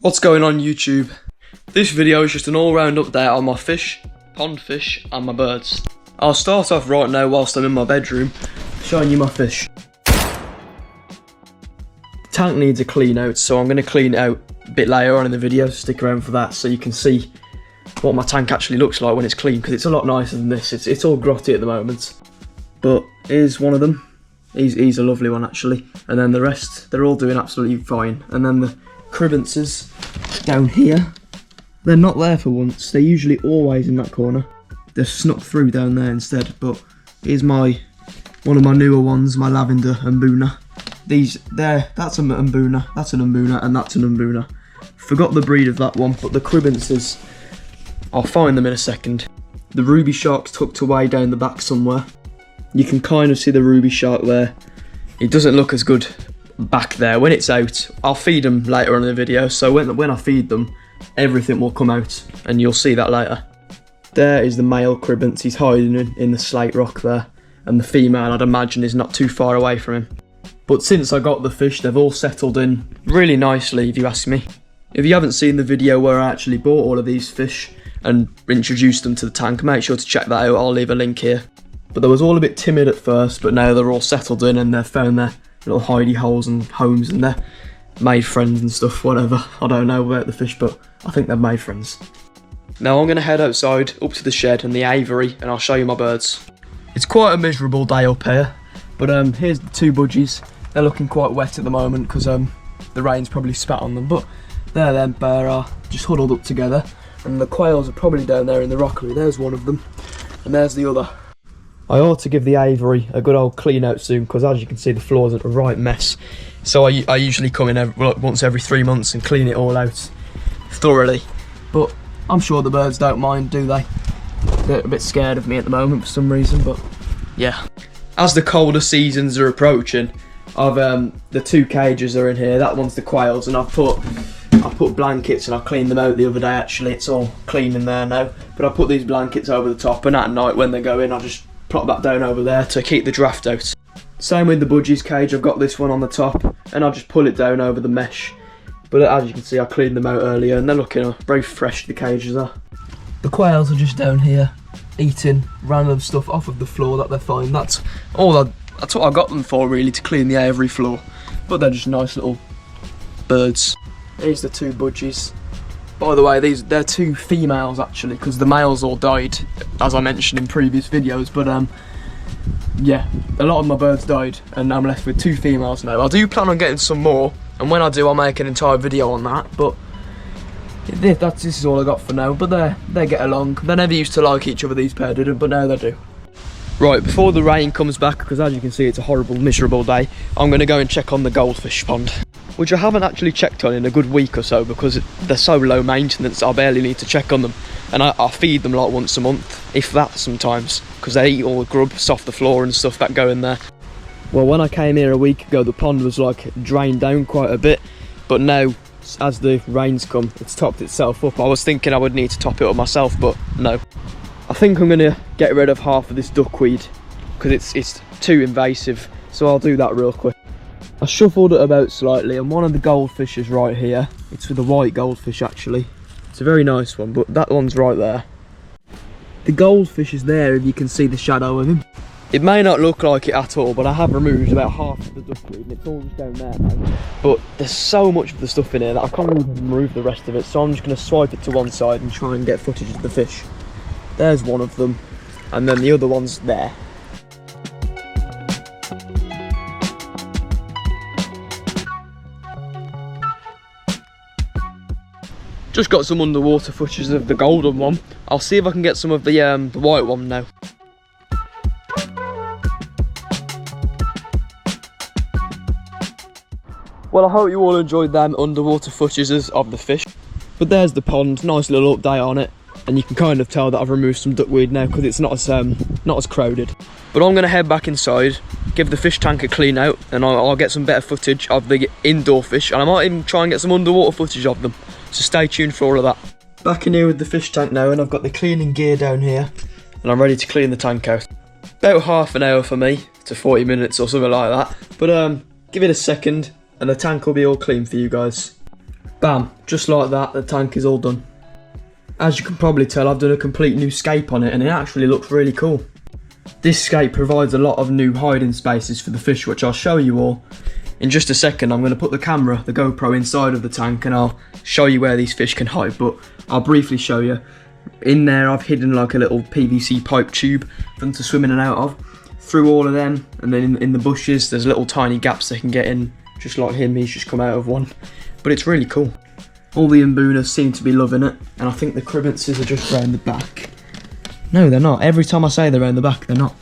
What's going on YouTube? This video is just an all-round update on my fish, pond fish and my birds. I'll start off right now whilst I'm in my bedroom, showing you my fish. The tank needs a clean out, so I'm going to clean it out a bit later on in the video, so stick around for that so you can see what my tank actually looks like when it's clean, because it's a lot nicer than this. It's all grotty at the moment. But here's one of them. He's a lovely one actually. And then the rest, they're all doing absolutely fine. And then the crebances down here, they're not there for once. They're usually always in that corner. They're snuck through down there instead. But here's one of my newer ones, my lavender Mbuna. That's an Mbuna, that's an Mbuna, and that's an Mbuna. Forgot the breed of that one, but the crebances, I'll find them in a second. The ruby shark's tucked away down the back somewhere. You can kind of see the ruby shark there. It doesn't look as good back there. When it's out, I'll feed them later on in the video, so when I feed them, everything will come out, and you'll see that later. There is the male cribance. He's hiding in the slate rock there, and the female, I'd imagine, is not too far away from him. But since I got the fish, they've all settled in really nicely, if you ask me. If you haven't seen the video where I actually bought all of these fish and introduced them to the tank, make sure to check that out. I'll leave a link here. But they was all a bit timid at first, but now they're all settled in and they've found their little hidey holes and homes, and they're made friends and stuff, whatever. I don't know about the fish, but I think they've made friends. Now I'm going to head outside, up to the shed and the aviary, and I'll show you my birds. It's quite a miserable day up here, but here's the two budgies. They're looking quite wet at the moment because the rain's probably spat on them, but there them pair are just huddled up together, and the quails are probably down there in the rockery. There's one of them, and there's the other. I ought to give the aviary a good old clean out soon, because as you can see the floor's a right mess. So I usually come in once every 3 months and clean it all out thoroughly. But I'm sure the birds don't mind, do they? They're a bit scared of me at the moment for some reason, but yeah. As the colder seasons are approaching, the two cages are in here. That one's the quails, and I put blankets, and I cleaned them out the other day actually. It's all clean in there now. But I put these blankets over the top, and at night when they go in, I just plop that down over there to keep the draft out. Same with the budgies cage. I've got this one on the top, and I'll just pull it down over the mesh. But as you can see, I cleaned them out earlier, and they're looking very fresh, the cages are. The quails are just down here eating random stuff off of the floor that they find. That's what I got them for, really, to clean the aviary floor. But they're just nice little birds. Here's the two budgies. By the way, they're two females actually, because the males all died, as I mentioned in previous videos. But yeah, a lot of my birds died, and I'm left with two females now. I do plan on getting some more, and when I do, I'll make an entire video on that. But this is all I got for now. But they get along. They never used to like each other, these pair didn't, but now they do. Right, before the rain comes back, because as you can see it's a horrible, miserable day, I'm going to go and check on the Goldfish Pond, which I haven't actually checked on in a good week or so, because they're so low maintenance I barely need to check on them. And I feed them like once a month, if that sometimes, because they eat all the grub off the floor and stuff that go in there. Well, when I came here a week ago, the pond was like drained down quite a bit, but now as the rains come, it's topped itself up. I was thinking I would need to top it up myself, but no. I think I'm going to get rid of half of this duckweed, because it's too invasive, so I'll do that real quick. I shuffled it about slightly, and one of the goldfish is right here. It's with a white goldfish actually. It's a very nice one, but that one's right there. The goldfish is there if you can see the shadow of him. It may not look like it at all, but I have removed about half of the duckweed, and it's all just down there now. But there's so much of the stuff in here that I can't even remove the rest of it, so I'm just going to swipe it to one side and try and get footage of the fish. There's one of them, and then the other one's there. Just got some underwater footage of the golden one. I'll see if I can get some of the white one now. Well, I hope you all enjoyed them underwater footages of the fish. But there's the pond, nice little update on it. And you can kind of tell that I've removed some duckweed now, because it's not as crowded. But I'm going to head back inside, give the fish tank a clean out, and I'll get some better footage of the indoor fish, and I might even try and get some underwater footage of them. So stay tuned for all of that. Back in here with the fish tank now, and I've got the cleaning gear down here, and I'm ready to clean the tank out. About half an hour for me to 40 minutes or something like that. But give it a second, and the tank will be all clean for you guys. Bam, just like that, the tank is all done. As you can probably tell, I've done a complete new scape on it and it actually looks really cool. This scape provides a lot of new hiding spaces for the fish, which I'll show you all. In just a second, I'm going to put the camera, the GoPro, inside of the tank and I'll show you where these fish can hide, but I'll briefly show you. In there I've hidden like a little PVC pipe tube for them to swim in and out of. Through all of them, and then in the bushes there's little tiny gaps they can get in, just like him, he's just come out of one. But it's really cool. All the mboonas seem to be loving it, and I think the cribbences are just round the back. No, they're not. Every time I say they're round the back, they're not.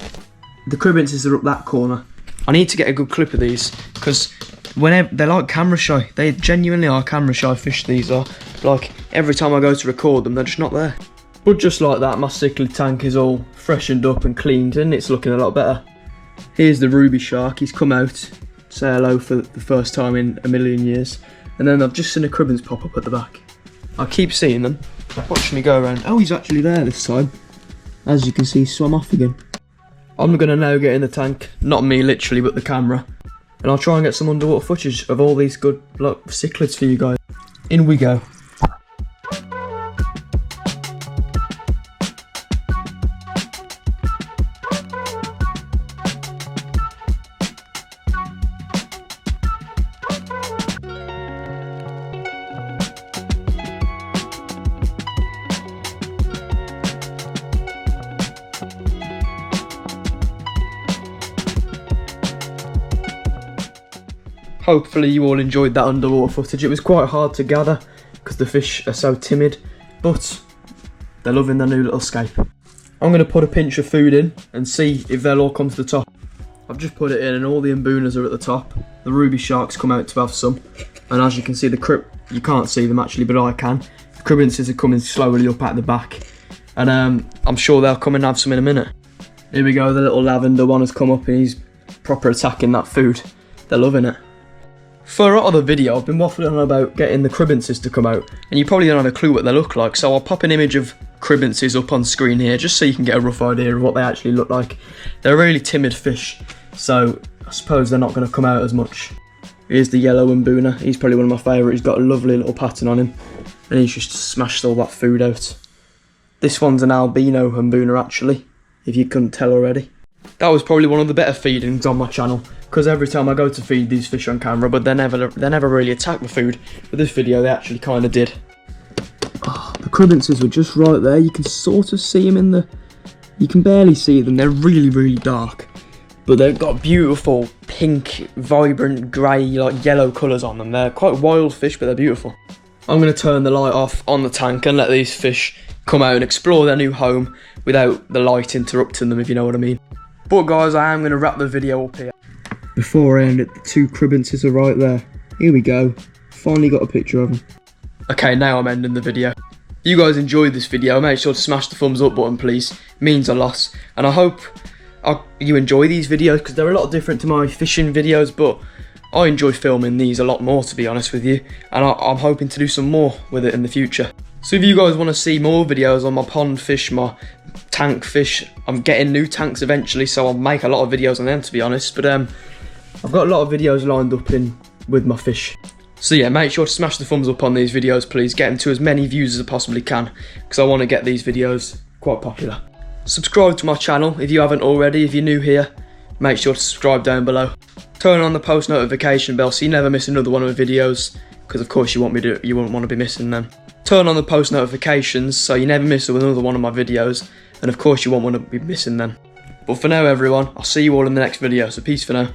The cribbences are up that corner. I need to get a good clip of these, because whenever they're like camera shy. They genuinely are camera shy fish, these are. Like, every time I go to record them, they're just not there. But just like that, my cichlid tank is all freshened up and cleaned, and it's looking a lot better. Here's the ruby shark. He's come out, say hello for the first time in a million years. And then I've just seen the cribbins pop up at the back. I keep seeing them. Watch me go around. Oh, he's actually there this time. As you can see, swam off again. I'm going to now get in the tank. Not me, literally, but the camera. And I'll try and get some underwater footage of all these good cichlids for you guys. In we go. Hopefully you all enjoyed that underwater footage. It was quite hard to gather because the fish are so timid, but they're loving their new little scape. I'm going to put a pinch of food in and see if they'll all come to the top. I've just put it in and all the mboonas are at the top. The ruby sharks come out to have some, and as you can see, you can't see them actually, but I can. The cribbences are coming slowly up at the back, and I'm sure they'll come and have some in a minute. Here we go, the little lavender one has come up and he's proper attacking that food. They're loving it. For our other video, I've been waffling on about getting the cribbences to come out, and you probably don't have a clue what they look like, so I'll pop an image of cribbences up on screen here, just so you can get a rough idea of what they actually look like. They're really timid fish, so I suppose they're not going to come out as much. Here's the yellow mboona. He's probably one of my favourites. He's got a lovely little pattern on him, and he's just smashed all that food out. This one's an albino mboona actually, if you couldn't tell already. That was probably one of the better feedings on my channel, because every time I go to feed these fish on camera, but they never really attack the food. But this video they actually kind of did. Oh, the cribbences were just right there. You can sort of see them you can barely see them. They're really, really dark, but they've got beautiful pink, vibrant grey, like yellow colours on them. They're quite wild fish, but they're beautiful. I'm going to turn the light off on the tank and let these fish come out and explore their new home without the light interrupting them, if you know what I mean. But guys, I am going to wrap the video up here. Before I end it, the two cribbences are right there. Here we go. Finally got a picture of them. Okay, now I'm ending the video. If you guys enjoyed this video, make sure to smash the thumbs up button, please. It means a lot. And I hope you enjoy these videos, because they're a lot different to my fishing videos, but I enjoy filming these a lot more, to be honest with you. And I'm hoping to do some more with it in the future. So if you guys want to see more videos on my pond fish, my tank fish, I'm getting new tanks eventually, so I'll make a lot of videos on them, to be honest. But I've got a lot of videos lined up with my fish. So yeah, make sure to smash the thumbs up on these videos, please. Get them to as many views as I possibly can, because I want to get these videos quite popular. Subscribe to my channel if you haven't already. If you're new here, make sure to subscribe down below. Turn on the post notification bell so you never miss another one of my videos, because of course you wouldn't want to be missing them. Turn on the post notifications so you never miss another one of my videos, and of course you won't want to be missing them. But for now everyone, I'll see you all in the next video, so peace for now.